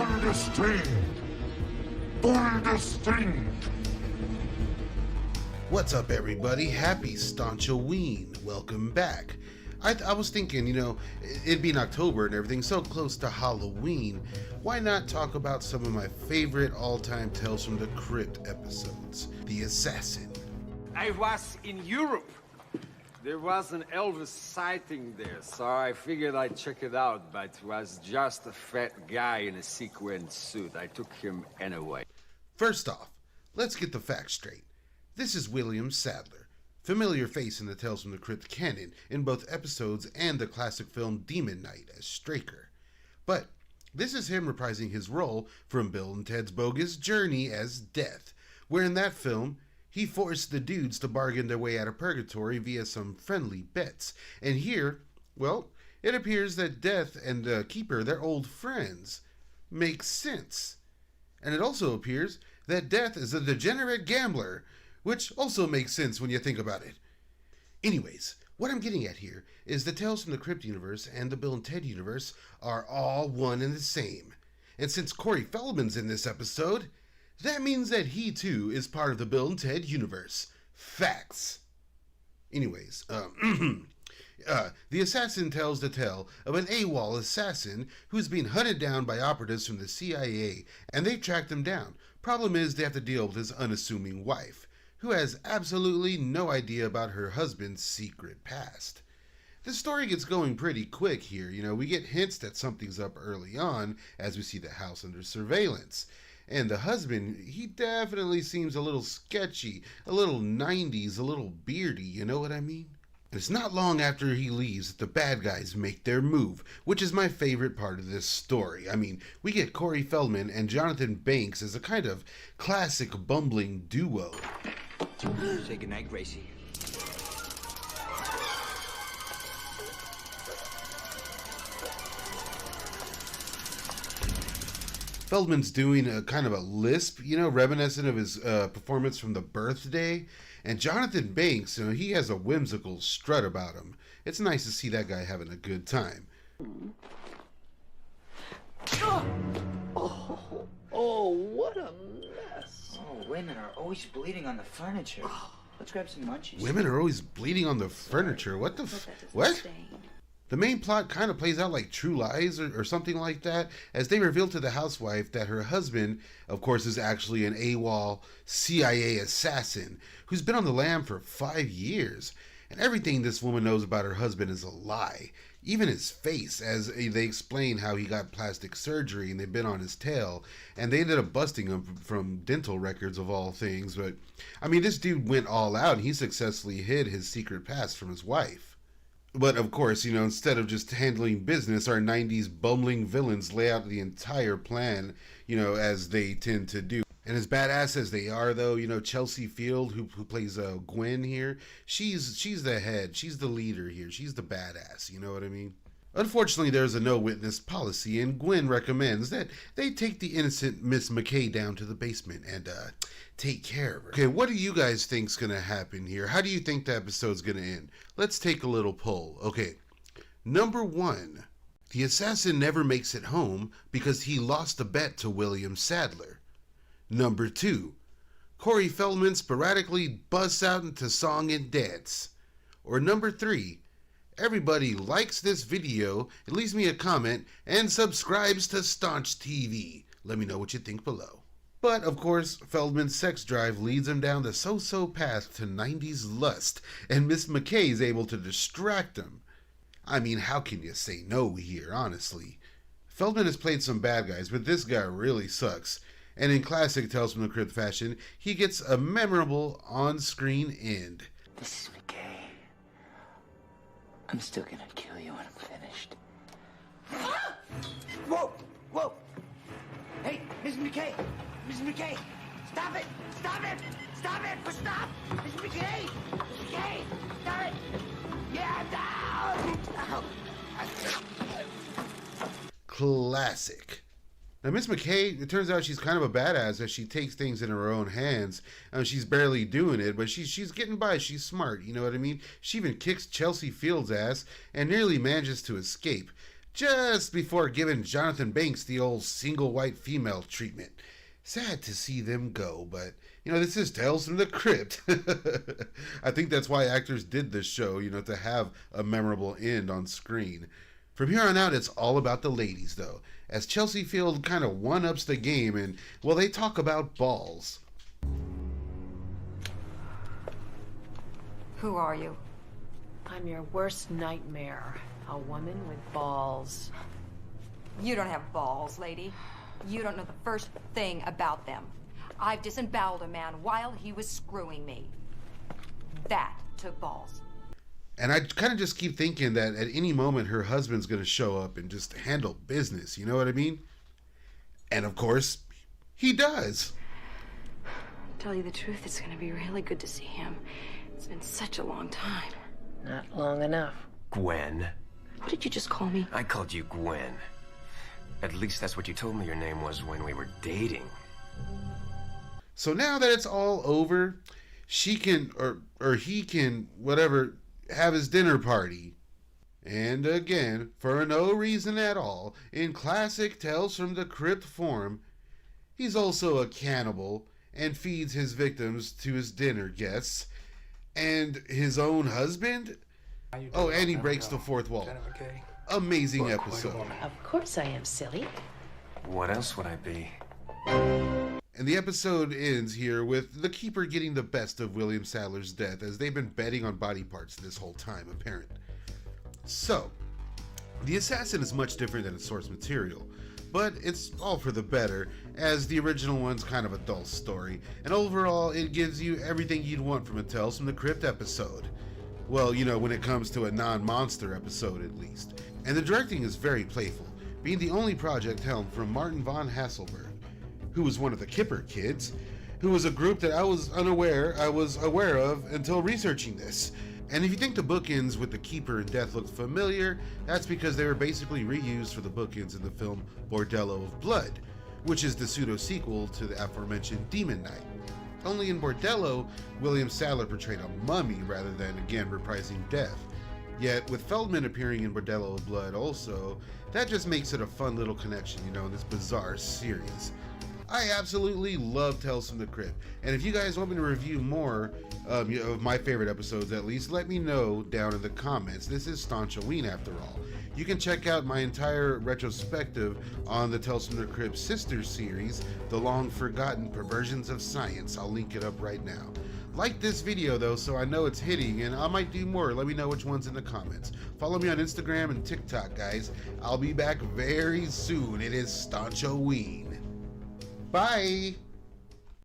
Bundesliga. Bundesliga. What's up, everybody? Happy Staunch WEEN. Welcome back. I was thinking, it'd be in October and everything, so close to Halloween. Why not talk about some of my favorite all-time Tales from the Crypt episodes? The Assassin. I was in Europe. There was an Elvis sighting there, so I figured I'd check it out, but it was just a fat guy in a sequin suit. I took him anyway. First off, let's get the facts straight. This is William Sadler, familiar face in the Tales from the Crypt canon in both episodes and the classic film Demon Knight as Straker. But this is him reprising his role from Bill and Ted's Bogus Journey as Death, where in that film, he forced the dudes to bargain their way out of purgatory via some friendly bets. And here, well, it appears that Death and the Keeper, they're old friends. Makes sense. And it also appears that Death is a degenerate gambler, which also makes sense when you think about it. Anyways, what I'm getting at here is the Tales from the Crypt universe and the Bill and Ted universe are all one and the same. And since Corey Feldman's in this episode, that means that he too is part of the Bill and Ted universe. Facts. Anyways, the assassin tells the tale of an AWOL assassin who's being hunted down by operatives from the CIA, and they've tracked him down. Problem is, they have to deal with his unassuming wife, who has absolutely no idea about her husband's secret past. The story gets going pretty quick here. We get hints that something's up early on as we see the house under surveillance. And the husband, he definitely seems a little sketchy, a little 90s, a little beardy, you know what I mean? And it's not long after he leaves that the bad guys make their move, which is my favorite part of this story. I mean, we get Corey Feldman and Jonathan Banks as a kind of classic bumbling duo. Say goodnight, Gracie. Feldman's doing a kind of a lisp, reminiscent of his performance from The Birthday. And Jonathan Banks, he has a whimsical strut about him. It's nice to see that guy having a good time. Oh, what a mess. Oh, women are always bleeding on the furniture. Let's grab some munchies. Women are always bleeding on the furniture. What the what? The main plot kind of plays out like True Lies or something like that, as they reveal to the housewife that her husband, of course, is actually an AWOL CIA assassin who's been on the lam for 5 years. And everything this woman knows about her husband is a lie. Even his face, as they explain how he got plastic surgery and they've been on his tail. And they ended up busting him from dental records of all things. But, I mean, this dude went all out and he successfully hid his secret past from his wife. But, of course, instead of just handling business, our 90s bumbling villains lay out the entire plan, as they tend to do. And as badass as they are, though, Chelsea Field, who plays Gwen here, she's the head. She's the leader here. She's the badass, you know what I mean? Unfortunately, there's a no-witness policy, and Gwen recommends that they take the innocent Miss McKay down to the basement and take care of her. Okay, what do you guys think's gonna happen here? How do you think the episode's gonna end? Let's take a little poll. Okay, number 1. The assassin never makes it home because he lost a bet to William Sadler. Number 2. Corey Feldman sporadically busts out into song and dance. Or number 3. Everybody likes this video, and leaves me a comment, and subscribes to Staunch TV. Let me know what you think below. But, of course, Feldman's sex drive leads him down the so-so path to 90s lust, and Miss McKay is able to distract him. I mean, how can you say no here, honestly? Feldman has played some bad guys, but this guy really sucks. And in classic Tales from the Crypt fashion, he gets a memorable on-screen end. Mrs. McKay, I'm still gonna kill you when I'm finished. Whoa! Whoa! Hey, Mrs. McKay! Mrs. McKay! Stop it! Stop it! Stop it! Stop! Mrs. McKay! Mrs. McKay! Stop it! Yeah, down! Classic. Now, Miss McKay, it turns out she's kind of a badass as she takes things in her own hands. She's barely doing it, but she's getting by. She's smart, you know what I mean? She even kicks Chelsea Field's ass and nearly manages to escape. just before giving Jonathan Banks the old single white female treatment. Sad to see them go, but, this is Tales from the Crypt. I think that's why actors did this show, to have a memorable end on screen. From here on out, it's all about the ladies, though, as Chelsea Field kind of one-ups the game, and, well, they talk about balls. Who are you? I'm your worst nightmare. A woman with balls. You don't have balls, lady. You don't know the first thing about them. I've disemboweled a man while he was screwing me. That took balls. And I kind of just keep thinking that at any moment her husband's going to show up and just handle business, you know what I mean? And of course, he does. Tell you the truth, it's gonna be really good to see him. It's been such a long time. Not long enough. Gwen. What did you just call me? I called you Gwen. At least that's what you told me your name was when we were dating. So now that it's all over, she can, or he can, whatever, have his dinner party. And again, for no reason at all, in classic Tales from the Crypt form, he's also a cannibal and feeds his victims to his dinner guests. And his own husband? Oh, and he breaks the fourth wall. Amazing episode. Of course I am, silly. What else would I be? And the episode ends here with the Keeper getting the best of William Sadler's death, as they've been betting on body parts this whole time, apparent. So, the assassin is much different than its source material, but it's all for the better, as the original one's kind of a dull story, and overall it gives you everything you'd want from a Tales from the Crypt episode. Well, when it comes to a non-monster episode at least. And the directing is very playful, being the only project helmed from Martin von Hasselberg, who was one of the Kipper Kids, who was a group that I was aware of until researching this. And if you think the bookends with the Keeper and Death looked familiar, that's because they were basically reused for the bookends in the film Bordello of Blood, which is the pseudo-sequel to the aforementioned Demon Knight. Only in Bordello, William Sadler portrayed a mummy rather than, again, reprising death. Yet, with Feldman appearing in Bordello of Blood also, that just makes it a fun little connection, in this bizarre series. I absolutely love Tales from the Crypt, and if you guys want me to review more of my favorite episodes at least, let me know down in the comments. This is Staunch WEEN after all. You can check out my entire retrospective on the Tales from the Crypt sister series, The Long Forgotten Perversions of Science. I'll link it up right now. Like this video though, so I know it's hitting, and I might do more. Let me know which ones in the comments. Follow me on Instagram and TikTok, guys. I'll be back very soon. It is Staunch WEEN. Bye!